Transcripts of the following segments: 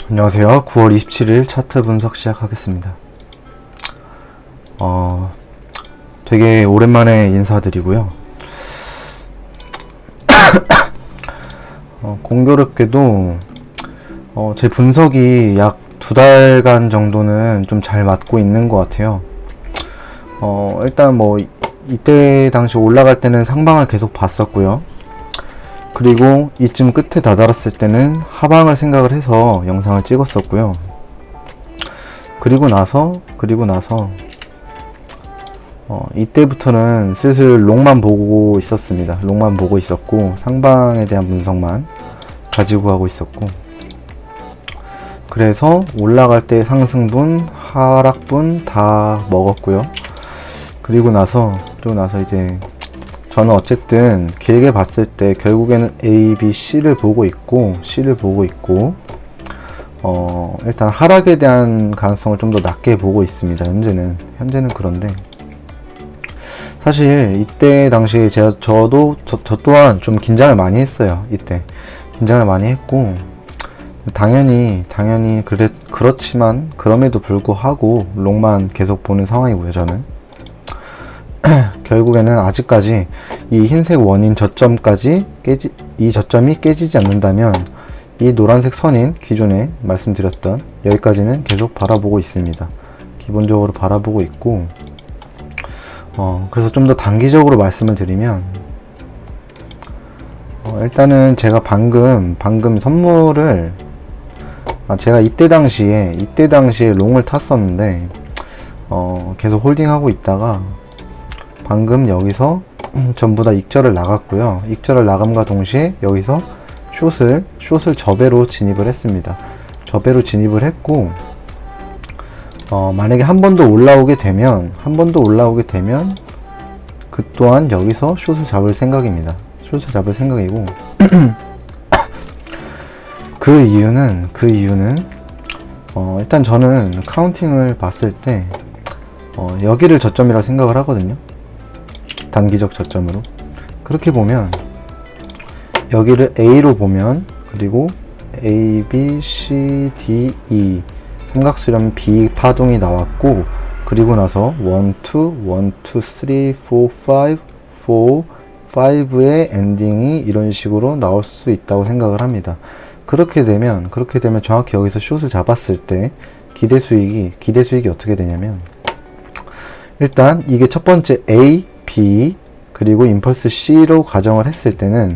안녕하세요. 9월 27일 차트 분석 시작하겠습니다. 되게 오랜만에 인사드리고요. 공교롭게도 제 분석이 약 2달간 정도는 좀 잘 맞고 있는 것 같아요. 일단 이때 당시 올라갈 때는 상방을 계속 봤었고요. 그리고 이쯤 끝에 다다랐을 때는 하방을 생각을 해서 영상을 찍었었고요. 그리고 나서 이때부터는 슬슬 롱만 보고 있었습니다. 롱만 보고 있었고 상방에 대한 분석만 가지고 가고 있었고, 그래서 올라갈 때 상승분 하락분 다 먹었고요. 그리고 나서 이제 저는 어쨌든 길게 봤을 때 결국에는 A, B, C를 보고 있고 일단 하락에 대한 가능성을 좀 더 낮게 보고 있습니다. 현재는 그런데 사실 이때 당시에 저 또한 좀 긴장을 많이 했어요. 이때 긴장을 많이 했고, 당연히 그렇지만 그럼에도 불구하고 롱만 계속 보는 상황이고요. 저는 결국에는 아직까지 이 흰색 원인 저점까지 이 저점이 깨지지 않는다면 이 노란색 선인 기존에 말씀드렸던 여기까지는 계속 바라보고 있습니다. 기본적으로 바라보고 있고, 그래서 좀 더 단기적으로 말씀을 드리면, 일단은 제가 방금 선물을 제가 이때 당시에 롱을 tas었는데 계속 홀딩하고 있다가 방금 여기서 전부 다 익절을 나갔고요. 익절을 나감과 동시에 여기서 숏을 저배로 진입을 했습니다. 저배로 진입을 했고, 만약에 한 번 더 올라오게 되면 그 또한 여기서 숏을 잡을 생각입니다. 숏을 잡을 생각이고 그 이유는 일단 저는 카운팅을 봤을 때 여기를 저점이라 생각을 하거든요. 단기적 저점으로. 그렇게 보면 여기를 A로 보면, 그리고 A, B, C, D, E 삼각수렴 B 파동이 나왔고, 그리고 나서 1, 2, 3, 4, 5, 5의 엔딩이 이런 식으로 나올 수 있다고 생각을 합니다. 그렇게 되면 정확히 여기서 숏을 잡았을 때 기대 수익이 어떻게 되냐면, 일단 이게 첫 번째 A, B 그리고 임펄스 C로 가정을 했을 때는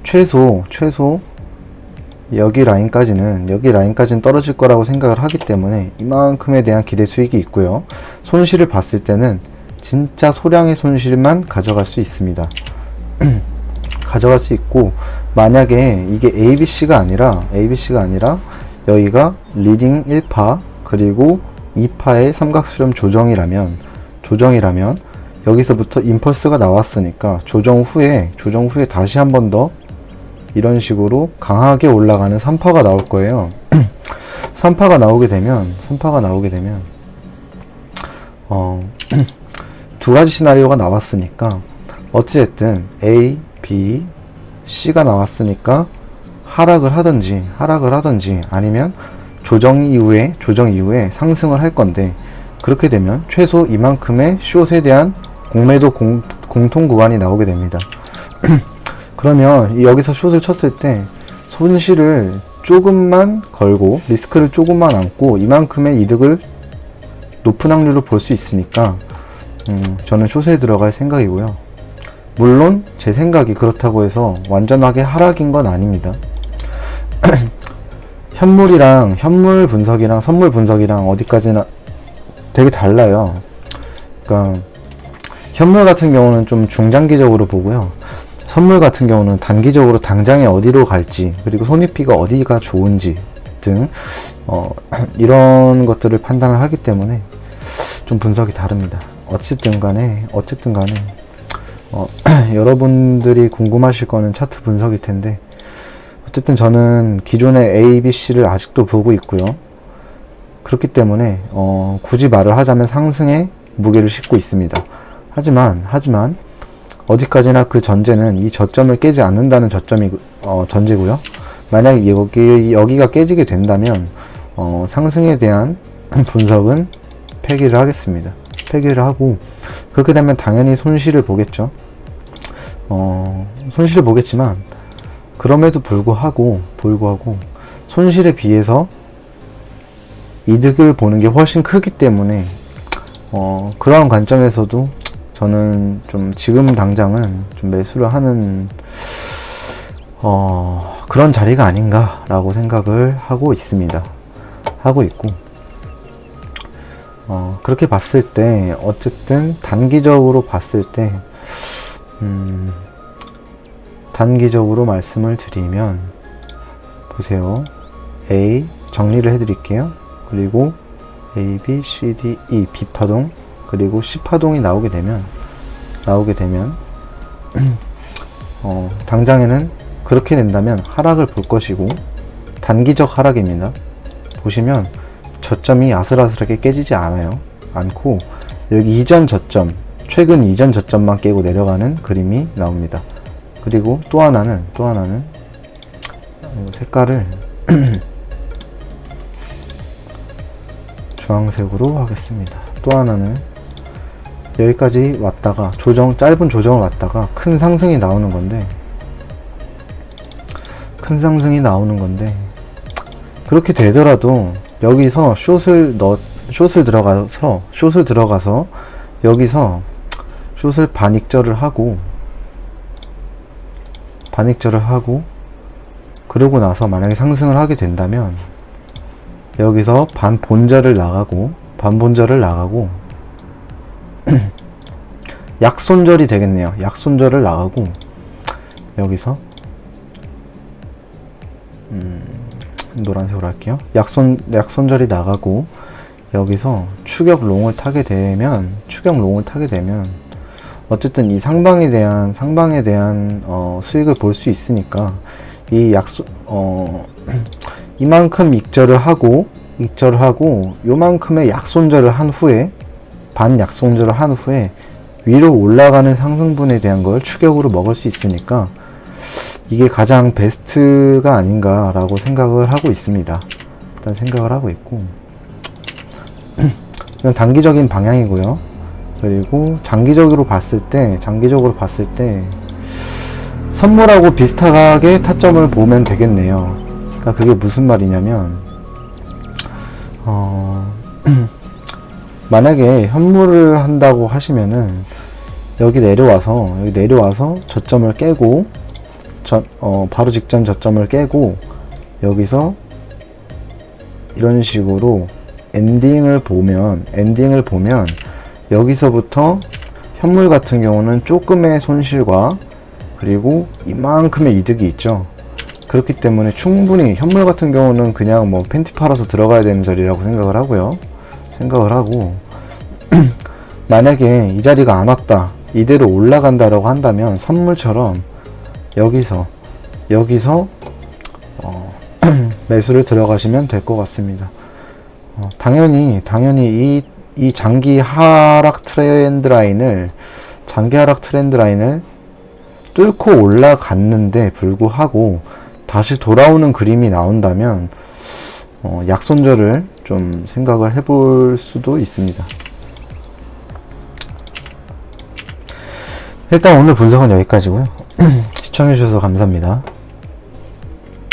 최소 여기 라인까지는 떨어질 거라고 생각을 하기 때문에 이만큼에 대한 기대 수익이 있고요. 손실을 봤을 때는 진짜 소량의 손실만 가져갈 수 있습니다. 가져갈 수 있고, 만약에 이게 ABC가 아니라 여기가 리딩 1파 그리고 2파의 삼각수렴 조정이라면 여기서부터 임펄스가 나왔으니까 조정 후에 다시 한 번 더 이런 식으로 강하게 올라가는 3파가 나올 거예요. 3파가 나오게 되면 두 가지 시나리오가 나왔으니까, 어찌됐든 A, B, C가 나왔으니까 하락을 하든지 아니면 조정 이후에 상승을 할 건데, 그렇게 되면 최소 이만큼의 숏에 대한 공매도 공통 구간이 나오게 됩니다. 그러면 여기서 숏을 쳤을 때 손실을 조금만 걸고 리스크를 조금만 안고 이만큼의 이득을 높은 확률로 볼 수 있으니까 저는 숏에 들어갈 생각이고요. 물론 제 생각이 그렇다고 해서 완전하게 하락인 건 아닙니다. 현물 분석이랑 선물 분석이랑 어디까지나 되게 달라요. 그러니까 현물 같은 경우는 좀 중장기적으로 보고요. 선물 같은 경우는 단기적으로 당장에 어디로 갈지, 그리고 손익비가 어디가 좋은지 등 이런 것들을 판단을 하기 때문에 좀 분석이 다릅니다. 어쨌든 간에 여러분들이 궁금하실 거는 차트 분석일 텐데, 어쨌든 저는 기존의 A, B, C를 아직도 보고 있고요. 그렇기 때문에 굳이 말을 하자면 상승에 무게를 싣고 있습니다. 하지만 어디까지나 그 전제는 이 저점을 깨지 않는다는 전제고요. 만약에 여기가 깨지게 된다면 상승에 대한 분석은 폐기를 하겠습니다. 폐기를 하고, 그렇게 되면 당연히 손실을 보겠죠. 손실을 보겠지만, 그럼에도 불구하고 손실에 비해서 이득을 보는 게 훨씬 크기 때문에 그러한 관점에서도 저는 좀 지금 당장은 좀 매수를 하는 그런 자리가 아닌가 라고 생각을 하고 있습니다. 하고 있고, 그렇게 봤을 때 어쨌든 단기적으로 봤을 때 단기적으로 말씀을 드리면, 보세요. A 정리를 해 드릴게요. 그리고 A, B, C, D, E B파동, 그리고 C파동이 나오게 되면 당장에는 그렇게 된다면 하락을 볼 것이고, 단기적 하락입니다. 보시면 저점이 아슬아슬하게 깨지지 않고 여기 이전 저점, 최근 이전 저점만 깨고 내려가는 그림이 나옵니다. 그리고 또 하나는 색깔을 주황색으로 하겠습니다. 또 하나는 여기까지 왔다가 짧은 조정을 왔다가 큰 상승이 나오는 건데, 그렇게 되더라도 여기서 숏을 들어가서 여기서 숏을 반익절을 하고 그러고 나서 만약에 상승을 하게 된다면 여기서 반본절을 나가고 약손절이 되겠네요. 약손절을 나가고 여기서 노란색으로 할게요. 약손절이 나가고 여기서 추격롱을 타게 되면 어쨌든 이 상방에 대한 수익을 볼 수 있으니까 이만큼 익절을 하고 요만큼의 약손절을 한 후에 반약손절을 한 후에 위로 올라가는 상승분에 대한 걸 추격으로 먹을 수 있으니까 이게 가장 베스트가 아닌가라고 생각을 하고 있습니다. 일단 생각을 하고 있고, 이건 단기적인 방향이고요. 그리고 장기적으로 봤을 때 선물하고 비슷하게 타점을 보면 되겠네요. 그러니까 그게 무슨 말이냐면, 만약에 현물을 한다고 하시면은 여기 내려와서 저점을 깨고 바로 직전 저점을 깨고 여기서 이런 식으로 엔딩을 보면 여기서부터 현물 같은 경우는 조금의 손실과 그리고 이만큼의 이득이 있죠. 그렇기 때문에 충분히 현물 같은 경우는 그냥 뭐 팬티 팔아서 들어가야 되는 자리라고 생각을 하고 만약에 이 자리가 안 왔다, 이대로 올라간다라고 한다면 선물처럼 여기서 매수를 들어가시면 될 것 같습니다. 당연히 이 장기 하락 트렌드 라인을 뚫고 올라갔는데 불구하고 다시 돌아오는 그림이 나온다면 약손절을 좀 생각을 해볼 수도 있습니다. 일단 오늘 분석은 여기까지고요. 시청해주셔서 감사합니다.